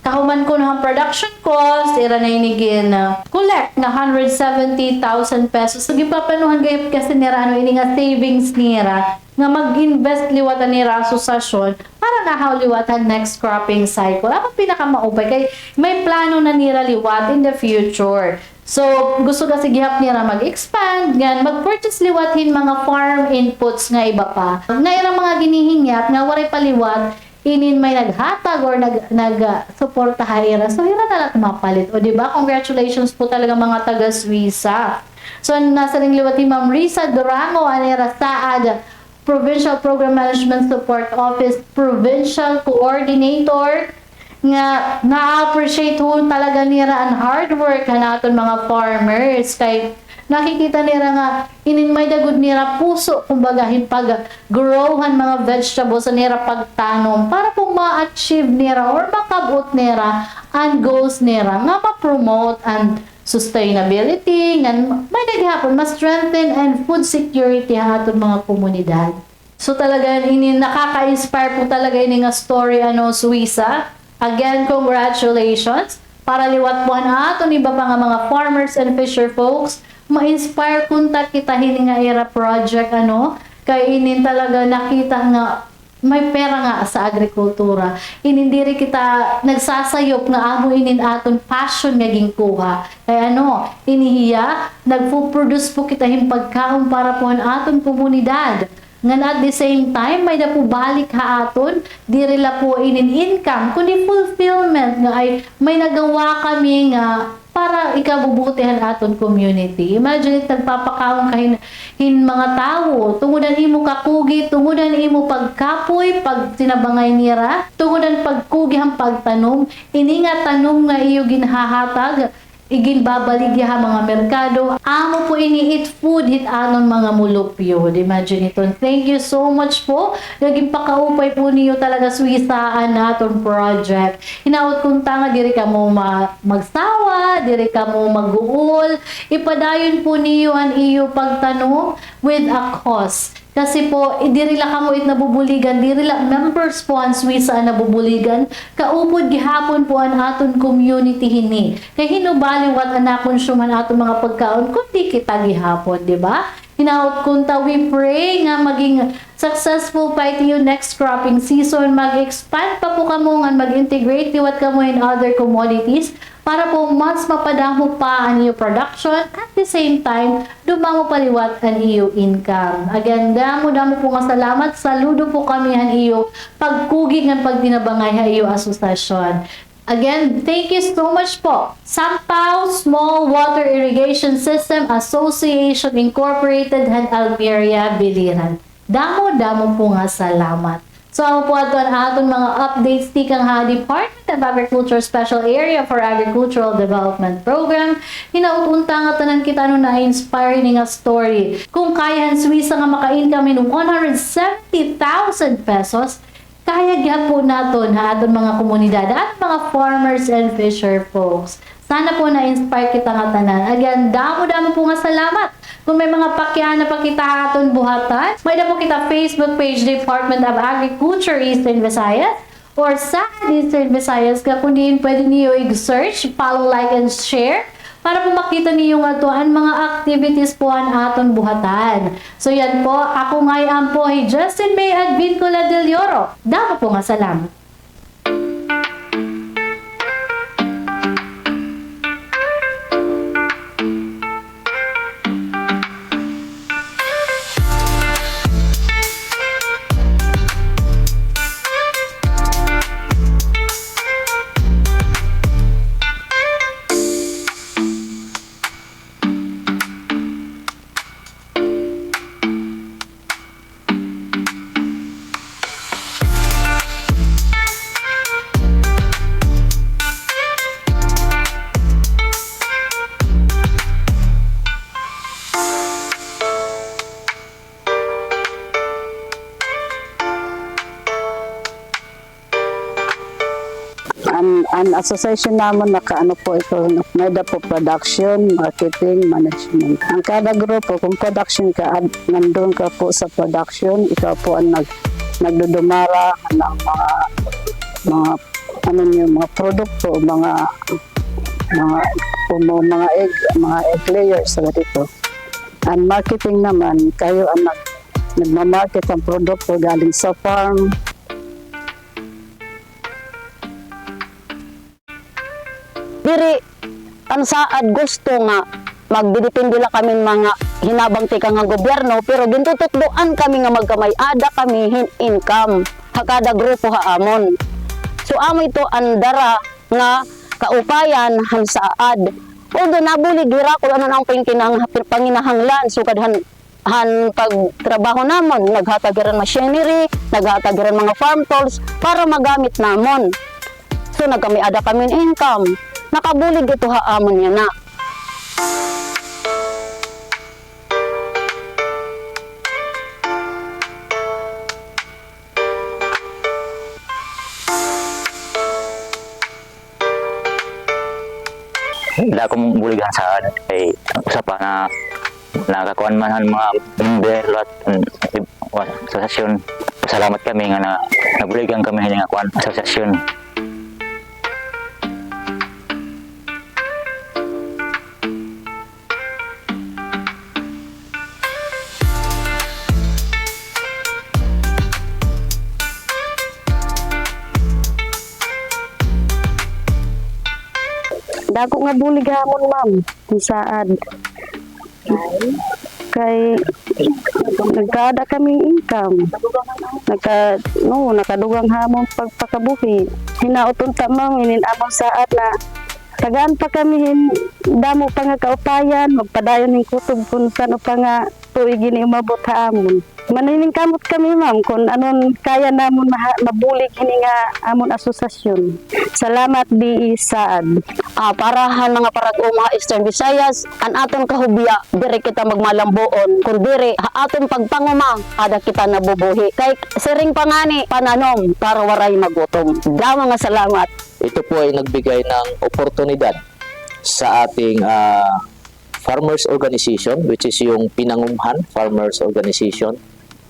kahuman ko ng production cost, ira na inigin collect na 170,000 pesos. So, gipapanuhan kayo kasi nira, ano, ini nga savings nira, nga mag-invest liwatan nira asosasyon para nahawliwatan next cropping cycle. Ako pinakamaupay, kay may plano na nira liwat in the future. So, gusto kasi gihap nila mag-expand, yan, mag-purchase liwatin mga farm inputs nga iba pa. Nga irang mga ginihingyap, nga waray paliwat, inin may naghatag or nag-suporta haira. So, hira na lang mapalit. O, diba? Congratulations po talaga mga taga-Suisa. So, nasa ring liwatin Ma'am Risa Durango, anira Saad, Provincial Program Management Support Office, Provincial Coordinator, nga na-appreciate ho talaga nila ang hard work naton mga farmers kay nakikita nila nga inin may dagod nila puso kumbaga pag-growhan mga vegetables sa nila pagtanom para po ma-achieve nila or makabot nila ang goals nila nga ma-promote ang sustainability nga may naghapon ma-strengthen and food security aton mga komunidad. So talaga inin nakaka-inspire po talaga ini nga story ano Suisa. Again, congratulations. Para liwat po na aton iba pa nga mga farmers and fisher folks, ma-inspire kunta kita hini nga era project ano, kay inin talaga nakita nga may pera nga sa agrikultura. Inindiri kita nagsasayop nga amo inin aton passion nga gingkuha. Kaya ano, inihiya, nagpo-produce po kita him pagkaon para po ang aton komunidad. Ngan at the same time, may na po balik ha aton, diri la po inin income, kundi fulfillment nga ay may nagawa kami nga para ikabubutihan aton community. Imagine it, nagpapakaon kahin mga tao, tungudan imo kakugi, tungudan imo pagkapoy, pag tinabangay nira, tungudan pagkugi ang pagtanom, ini nga tanom nga iyo ginhahatag, igin babaligya mga merkado. Amo po ini eat food hit anon mga mulupyo. Imagine ito. Thank you so much po. Naging pakaupay po niyo talaga Suisaan naton project. Hinaot kung tanga diri ka mo magsawa, diri ka mo mag-uul. Ipadayon po niyo ang iyo pagtanong with a cause. Kasi po, diri la kamo it nabubuligan, diri la members po ang Suisa nabubuligan, kaupod gihapon po ang aton community hini. Kay hinubali wat ang nakonsuman aton mga pagkaon, kundi kita gihapon, di ba? Hinaot kunta, we pray nga maging successful pa ito yung next cropping season, mag-expand pa po kamo nga mag-integrate liwat kamo in other commodities, para po mas mapadamo pa ang iyo production at the same time dumamo paliwat ang iyo income. Again, damo po nga salamat. Saludo po kami ang iyo pagkugi ng pagtinabangay ang iyo asosasyon. Again, thank you so much po. Sampaw Small Water Irrigation System Association Incorporated and Almeria, Biliran. Damo-damo po nga salamat. So, po ato ang aton mga updates tikang ha Department of Agriculture Special Area for Agricultural Development Program. Hinautunta nga tanan kita no na-inspire ni nga story. Kung kaya Suisa nga maka-income in 170,000 pesos, kaya po naton ha aton mga komunidad at mga farmers and fisher folks. Sana po na-inspire kita nga tanan. Again, damo-damo po nga salamat. Kung may mga pakyana pa kita aton buhatan, may na po kita Facebook page Department of Agriculture Eastern Visayas or sa Eastern Visayas ka kundi pwede niyo i-search, follow, like, and share para po makita niyo nga tuan mga activities po ang aton buhatan. So yan po, ako ngayon po ay Justin May at Vincula Del Oro. Damo po nga salamat. Ang association naman nakaano po ito, NEDA po production, marketing, management. Ang kada grupo, kung production ka, nandun ka po sa production, ikaw po ang nagdudumara ng mga produkto, mga egg layers sa dito. Ang marketing naman, kayo ang nagmamarket ang produkto galing sa farm. Diri, ang saad gusto nga, magdidipindi lang kami mga hinabang tika nga gobyerno, pero gintututluan kami nga magkamay-ada kami income, hakada grupo haamon. So amo ito andara nga kaupayan han saad. Although nabulig gira kung ano ang panginahanglan, so kadhan pagtrabaho namon, naghatagiran machinery, naghatagiran mga farm tools para magamit namon. So nagkamay-ada kami income. Nakabulig ito haamon niya na. Wala akong buligan sa ay usapan na nakakuan man ang mga member at asosasyon. Salamat kami nga nabuligan kami nga kuan asosasyon. Dako nga bulig hamon, ma'am, kung saad. Kay nagkada kaming income. Nakadugang hamon pagpakabuhi. Hinauton ta, ma'am, ininamon saad na tagaan pa kami damo pa nga kaupayan, magpadayon ng kutob kung saan pa nga tuig ini umabot haamon. Manining kamot kami, ma'am, kung anon kaya namon mabulig ini nga amon asosasyon. Salamat di saad. Parahan mga parag-o mga Eastern Visayas, an aton kahubya, dire kita magmalambuon, kung dire aton pagpanguma, ada kita nabubuhi. Kay siring pangani, pananom, para waray magutom. Dama nga salamat. Ito po ay nagbigay ng oportunidad sa ating farmers organization, which is yung Pinangumhan Farmers Organization,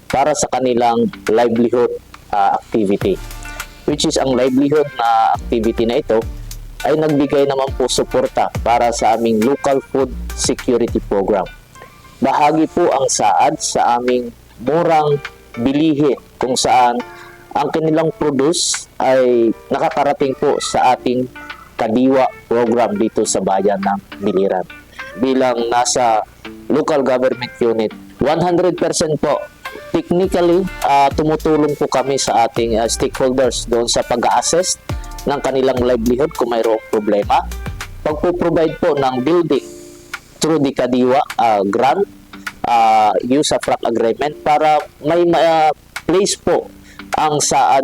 para sa kanilang livelihood activity. Which is ang livelihood na activity na ito ay nagbigay naman po suporta para sa aming local food security program. Bahagi po ang saad sa aming murang bilihin kung saan ang kanilang produce ay nakakarating po sa ating Kadiwa program dito sa bayan ng Biliran. Bilang nasa local government unit, 100% po technically tumutulong po kami sa ating stakeholders doon sa pag-assess ng kanilang livelihood kung mayroong problema. Pagpo-provide po ng building through the Kadiwa grant, use of frac agreement para may place po ang saad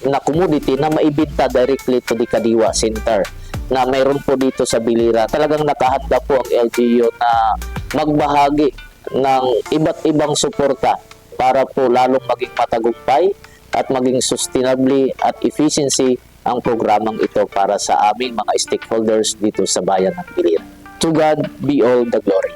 na commodity na maibenta directly to the Kadiwa Center na mayroon po dito sa Bilira. Talagang nakahanda po ang LGU na magbahagi ng iba't ibang suporta para po lalong maging matagumpay at maging sustainably at efficiency ang programang ito para sa aming mga stakeholders dito sa bayan ng Bilira. To God be all the glory.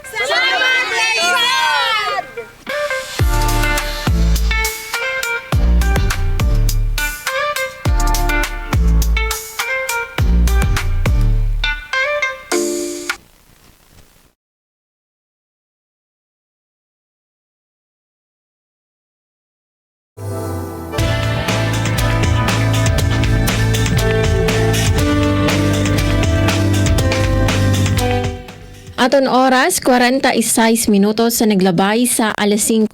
Aton oras, 46 minutos sa naglabay sa alas 5.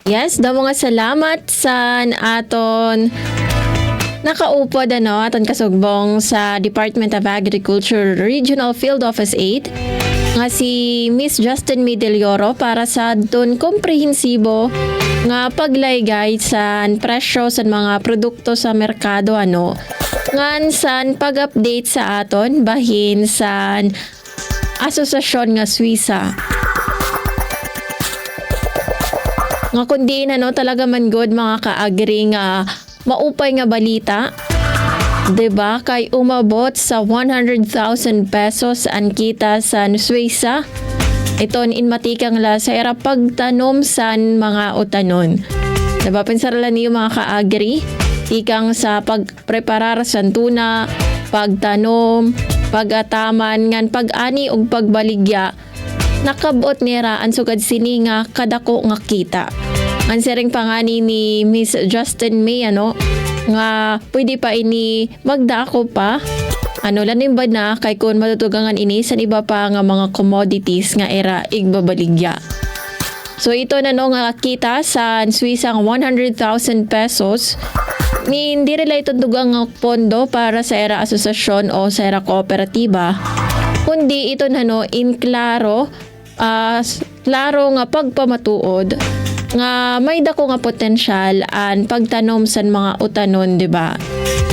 Yes, daw mga salamat sa aton nakaupod aton kasugbong sa Department of Agriculture Regional Field Office 8 nga si Miss Justin Medelioro para sa don komprehensibo nga paglaygay sa presyo sa mga produkto sa merkado ngan san pag-update sa aton bahin sa asosasyon nga Swisa. Nga kundi talaga man good mga kaagri nga maupay nga balita. Diba? Kay umabot sa 100,000 pesos ang kita sa Swisa. Ito in matikang la sa era pagtanom san mga utanon. Diba? Pinsarala niyo mga kaagri. Tikang sa pagpreparar san tuna, pagtanom, pag-ataman ngan pag-ani ug pagbaligya nakabot nira ang sugad sini nga kadako nga kita. Ang sering pangani ni Miss Justin May nga pwede pa ini magdako pa lanim ba na kay kun matutugangan ini sa iba pa nga mga commodities nga era igbabaligya. So ito nga kita sa Swisa nga 100,000 pesos. Hindi related dugang pondo para sa era asosasyon o sa era kooperatiba, kundi ito in klaro nga pagpamatuod nga may dako nga potensyal an pagtanom sa mga utanon, diba?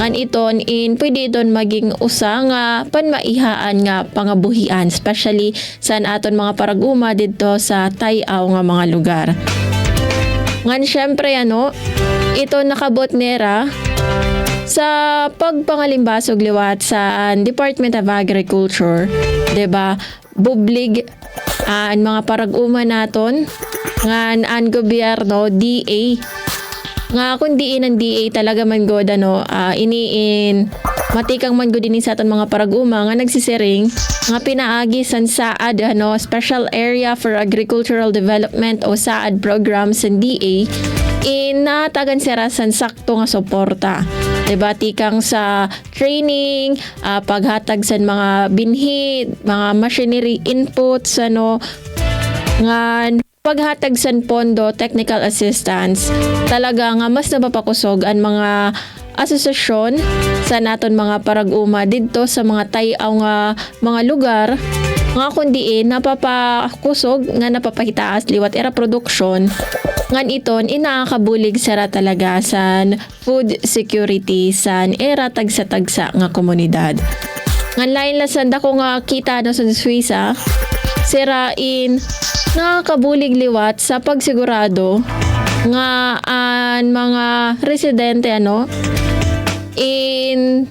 Kan iton pwede iton maging usa nga panmaihaan nga pangabuhian, especially sa aton mga paraguma dito sa Tayaw nga mga lugar. Ngan syempre ito nakabot nera sa pagpangalimbasog liwat sa Department of Agriculture, 'di ba? Bublig ang mga parag-uma naton ngan ang gobyerno DA nga kundi ang DA talaga man god iniin matikang man god din sa aton mga parag-uma nga nagsisiring nga pinaagi san saad Special Area for Agricultural Development o SAAD program sa DA natagan sirasan sakto nga suporta. Diba? Tikang sa training, paghatag sa mga binhi, mga machinery inputs, nga paghatag sa pondo, technical assistance, talaga nga mas napapakusog ang mga asosasyon sa naton mga parag-uma dito sa mga Tayaw nga mga lugar nga kundi napapakusog nga napapahitaas liwat era produksyon ngan iton inaakabulig sara talaga sa food security sa era tagsa-tagsa nga komunidad. Ngan lain lasan dako nga kita sa Swisa sirain nakakabulig liwat sa pagsigurado nga ang mga residente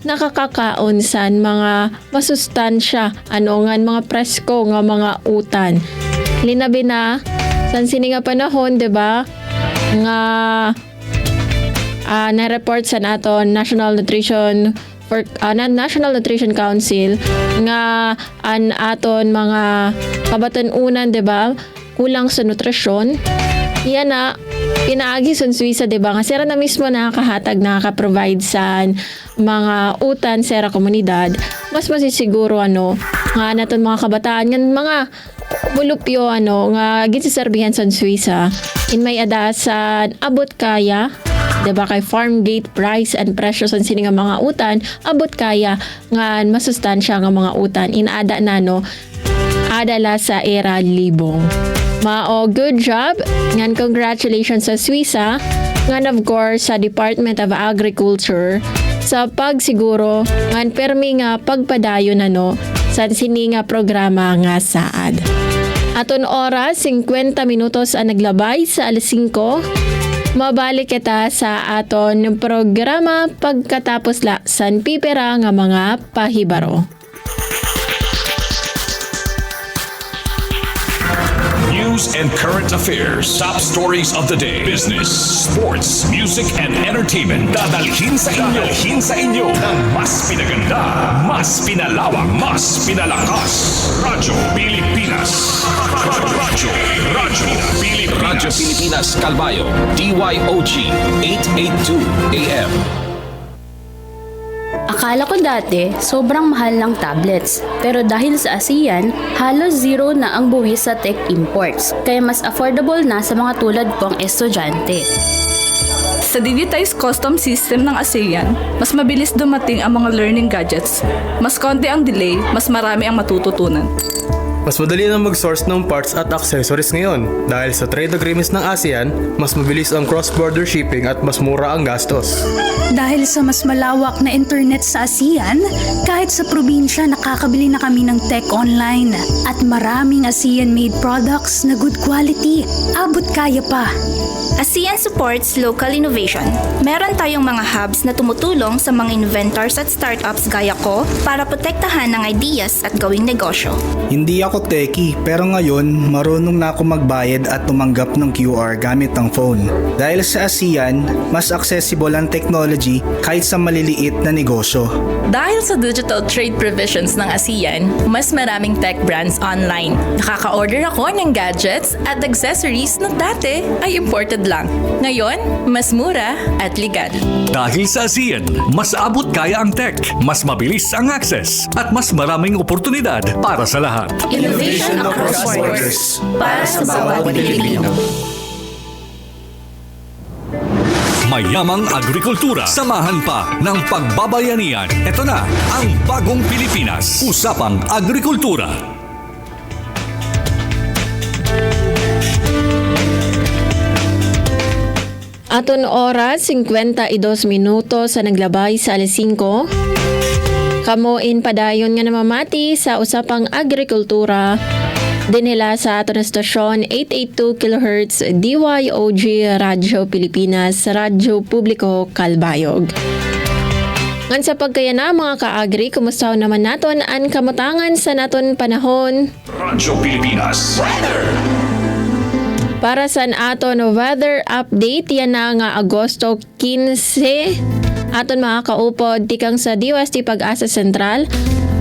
nakakakaon san mga masustansya ngan mga presko nga mga utan. Linabi na san sini nga panahon, 'di ba? Nga na-report sa naton National Nutrition Council nga an aton mga kabatan-unan, 'di ba? Kulang sa nutrisyon. Yan pinaagi sa Swisa, 'di ba? Nga sira na mismo nakakahatag, nakaka-provide sa mga utan sa era komunidad. Mas masisiguro nga naton mga kabataan nga mga bulupyo nga ginsiserbihan sa Swisa in may adasan abot kaya, Diba kay farm gate price and presyo sa sini nga mga utan, abot kaya nga masustansya nga mga utan. Inaada na no, adala sa era libong. Mao, good job. Ngan congratulations sa Swissa. Ngan of course sa Department of Agriculture sa pagsiguro ngan permi nga pagpadayon no sa sini nga programa nga saad. Aton oras 50 minutos ang naglabay sa alas 5. Mabalik kita sa aton programa pagkatapos la san pipera nga mga pahibaro. News and current affairs. Top stories of the day. Business, sports, music, and entertainment. Dadalhin sa inyo ng mas pinaganda, mas pinalawak, mas pinalakas. Radyo Pilipinas. Radyo Pilipinas Calbayo. DYOG 882 AM. Akala ko dati, sobrang mahal ng tablets. Pero dahil sa ASEAN, halos zero na ang buwis sa tech imports. Kaya mas affordable na sa mga tulad kong estudyante. Sa digitized custom system ng ASEAN, mas mabilis dumating ang mga learning gadgets. Mas konti ang delay, mas marami ang matututunan. Mas madali na mag-source ng parts at accessories ngayon. Dahil sa trade agreements ng ASEAN, mas mabilis ang cross-border shipping at mas mura ang gastos. Dahil sa mas malawak na internet sa ASEAN, kahit sa probinsya nakakabili na kami ng tech online. At maraming ASEAN-made products na good quality. Abot kaya pa. ASEAN supports local innovation. Meron tayong mga hubs na tumutulong sa mga inventors at startups gaya ko para protektahan ng ideas at gawing negosyo. Hindi ako techie, pero ngayon marunong na ako magbayad at tumanggap ng QR gamit ang phone. Dahil sa ASEAN, mas accessible ang technology kahit sa maliliit na negosyo. Dahil sa digital trade provisions ng ASEAN, mas maraming tech brands online. Nakaka-order ako ng gadgets at accessories na dati ay imported lang. Ngayon, mas mura at legal. Dahil sa ASEAN, mas abot kaya ang tech, mas mabilis ang access, at mas maraming oportunidad para sa lahat. Innovation across borders para sa bawat Pilipino. Mayamang agrikultura, samahan pa ng pagbabayanihan. Ito na ang bagong Pilipinas. Usapang agrikultura. Aton oras 52 minutos sa naglabay sa alas 5. Kamuin padayon nga namamati sa usapang agrikultura dinila sa aton stasyon 882 kHz DYOG Radyo Pilipinas, Radyo Publiko Calbayog. Ngan sa pagkayana mga ka-agri, kumusta naman naton ang kamutangan sa naton panahon? Radyo Pilipinas Weather. Para sa aton weather update, yan na nga Agosto 15. Aton mga kaupod, tikang sa DOST Pag-asa Sentral,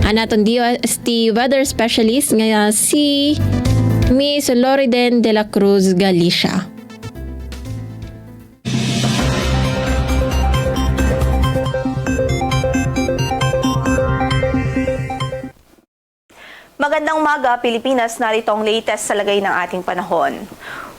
ang aton DOST Weather Specialist nga si Miss Loriden de la Cruz Galicia. Magandang umaga, Pilipinas. Narito ang latest sa lagay ng ating panahon.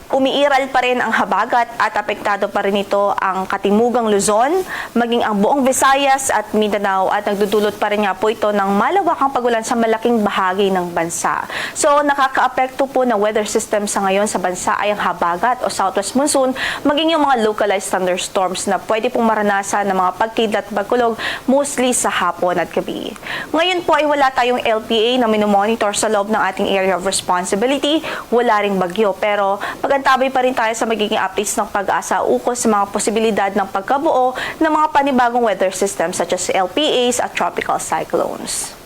Umiiral pa rin ang habagat at apektado pa rin ito ang katimugang Luzon, maging ang buong Visayas at Mindanao, at nagdudulot pa rin nga po ito ng malawakang pagulan sa malaking bahagi ng bansa. So nakaka-apekto po ng weather system sa ngayon sa bansa ay ang habagat o southwest monsoon, maging yung mga localized thunderstorms na pwede pong maranasan ng mga pagkidlat at pagkulog mostly sa hapon at gabi. Ngayon po ay wala tayong LPA na minomonitor sa loob ng ating area of responsibility, wala ring bagyo, pero magantabay pa rin tayo sa magiging updates ng Pag-asa ukol sa mga posibilidad ng pagkabuo ng mga panibagong weather systems such as LPAs at tropical cyclones.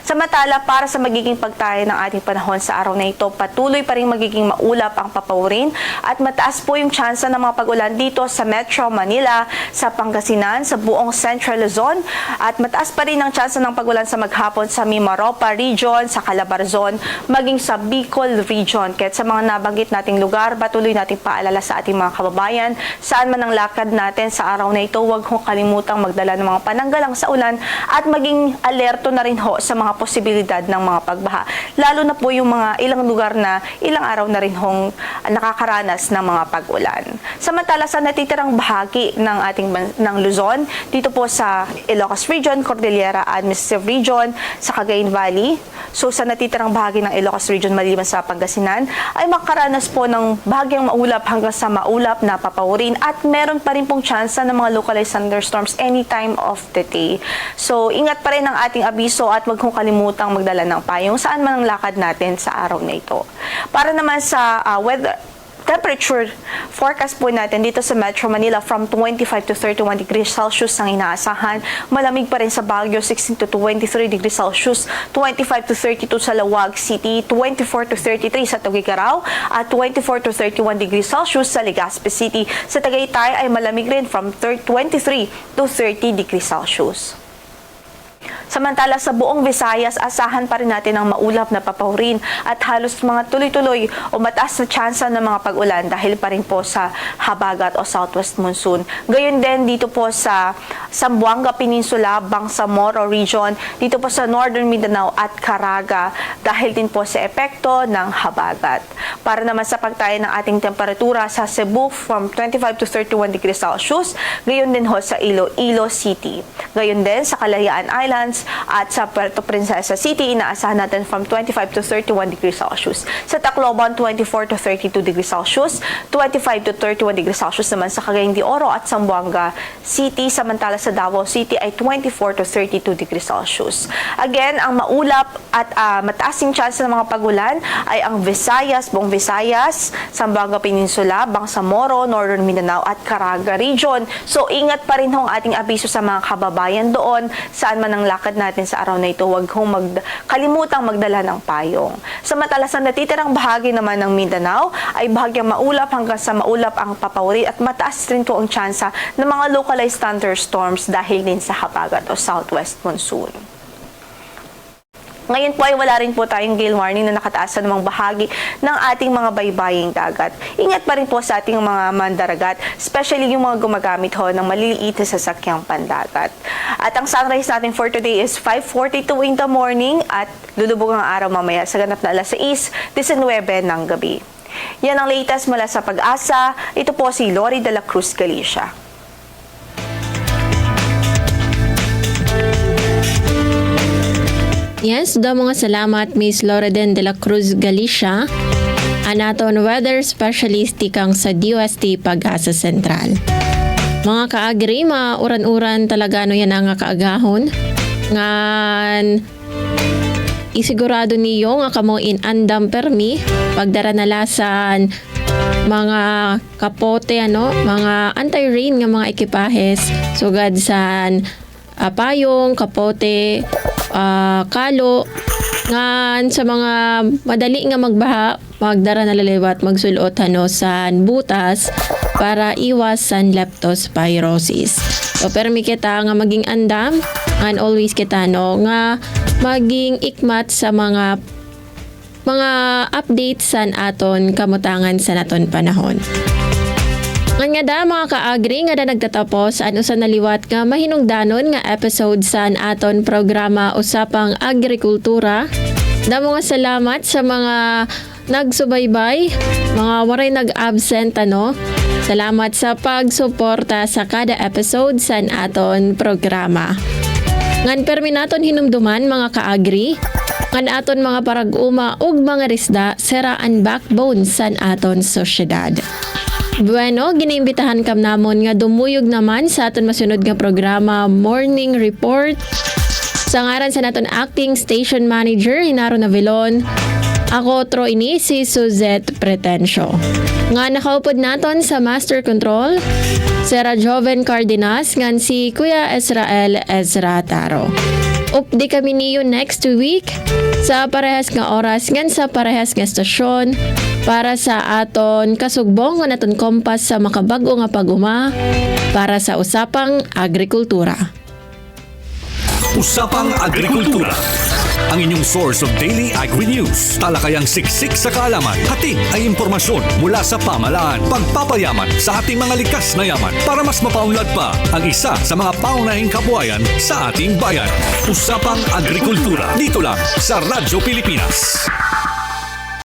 Samantala, para sa magiging pagtayo ng ating panahon sa araw na ito, patuloy pa rin magiging maulap ang papawirin at mataas po yung tsansa ng mga pag-ulan dito sa Metro Manila, sa Pangasinan, sa buong Central Luzon, at mataas pa rin ang tsansa ng pag-ulan sa maghapon sa Mimaropa Region, sa Calabarzon, maging sa Bicol Region. Kaya sa mga nabanggit nating lugar, patuloy nating paalala sa ating mga kababayan, saan man ang lakad natin sa araw na ito, huwag kong kalimutang magdala ng mga pananggalang sa ulan at maging alerto na rin ho sa sa mga posibilidad ng mga pagbaha. Lalo na po yung mga ilang lugar na ilang araw na rin hong nakakaranas ng mga pag-ulan. Samantala sa natitirang bahagi ng Luzon, dito po sa Ilocos Region, Cordillera Administrative Region, sa Cagayan Valley. So sa natitirang bahagi ng Ilocos Region maliban sa Pangasinan, ay makaranas po ng bahagyang maulap hanggang sa maulap na papawirin at meron pa rin pong tsansa ng mga localized thunderstorms anytime of the day. So ingat pa rin ang ating abiso at huwag kong kalimutang magdala ng payong saan man ang lakad natin sa araw na ito. Para naman sa weather temperature forecast po natin dito sa Metro Manila from 25 to 31 degrees Celsius ang inaasahan. Malamig pa rin sa Baguio, 16 to 23 degrees Celsius, 25 to 32 sa Laoag City, 24 to 33 sa Tuguegarao, at 24 to 31 degrees Celsius sa Legazpi City. Sa Tagaytay ay malamig rin from 23 to 30 degrees Celsius. Samantala sa buong Visayas, asahan pa rin natin ang maulap na papawirin at halos mga tuloy-tuloy o mataas na tsansa ng mga pag-ulan dahil pa rin po sa habagat o southwest monsoon. Gayon din dito po sa Zamboanga Peninsula, Bangsamoro Region, dito po sa Northern Mindanao at Caraga dahil din po sa epekto ng habagat. Para naman sa pagtayo ng ating temperatura sa Cebu from 25 to 31 degrees Celsius, gayon din ho sa Iloilo City. Gayon din sa Kalayaan Islands at sa Puerto Princesa City, inaasahan natin from 25 to 31 degrees Celsius. Sa Tacloban, 24 to 32 degrees Celsius, 25 to 31 degrees Celsius naman sa Cagayan de Oro at Zamboanga City. Samantala sa Davao City ay 24 to 32 degrees Celsius. Again, ang maulap at mataas yung chance ng mga pagulan ay ang Visayas, buong Visayas, Zamboanga Peninsula, Bangsamoro, Northern Mindanao at Caraga Region. So, ingat pa rin hong ating abiso sa mga kababayan doon, saan man ang lakad natin sa araw na ito, huwag hong kalimutang magdala ng payong. Samantala sa natitirang bahagi naman ng Mindanao ay bahagyang maulap hanggang sa maulap ang papawirin at mataas rin po ang tsansa ng mga localized thunderstorms dahil din sa habagat o southwest monsoon. Ngayon po ay wala rin po tayong gale warning na nakataas sa namang bahagi ng ating mga baybaying dagat. Ingat pa rin po sa ating mga mandaragat, especially yung mga gumagamit ho ng maliliit na sasakyang pandagat. At ang sunrise natin for today is 5:42 in the morning at lulubog ang araw mamaya sa ganap na alas 6:19 ng gabi. Yan ang latest mula sa Pag-asa. Ito po si Lori de la Cruz Galicia. Yes, mga salamat Miss Loredan de la Cruz Galicia, anaton weather specialist tikang sa DOST Pag-asa Sentral. Mga kaagri, uran-uran talaga yan ang kaagahon. Ngan isigurado niyo nga kamo in andam permi pagdara nalasan mga kapote mga anti-rain nga mga ekipahes sugad san payong, kapote, kalo ngan sa mga madali nga magbaha magdara na laliwat magsulot sa butas para iwasan leptospirosis. So permi kita nga maging andam and always kita nga maging ikmat sa mga updates san aton kamutangan sa naton panahon. Nga da mga kaagri nga da nagtatapos ano sa naliwat nga mahinungdanon nga episode san aton programa Usapang Agrikultura. Da mga salamat sa mga nagsubaybay, mga waray nag-absent Salamat sa pagsuporta sa kada episode san aton programa. Ngan permi naton hinumduman mga kaagri, ngan aton mga parag-uma ug mga risda seraan backbone san aton sosyedad. Bueno, giniimbitahan kam namon nga dumuyog naman sa aton masunod nga programa Morning Report. Sa ngaran sa naton acting station manager Inaro Navilon, ako tro ini si Suzette Pretencio. Nga nakaupod naton sa Master Control, Sera Joven Cardenas, ngan si Kuya Israel Ezra Taro. Updi kami niyo next week sa parehas nga oras ngan sa parehas nga estasyon para sa aton kasugbong nga naton kompas sa makabag-o nga pag-uma para sa Usapang Agrikultura. Usapang Agrikultura. Ang inyong source of daily agri-news. Talakayang siksik sa kaalaman. Hatid ay impormasyon mula sa pamahalaan. Pagpapayaman sa ating mga likas na yaman para mas mapaunlad pa ang isa sa mga paunahing kabuhayan sa ating bayan. Usapang Agrikultura. Dito lang sa Radyo Pilipinas.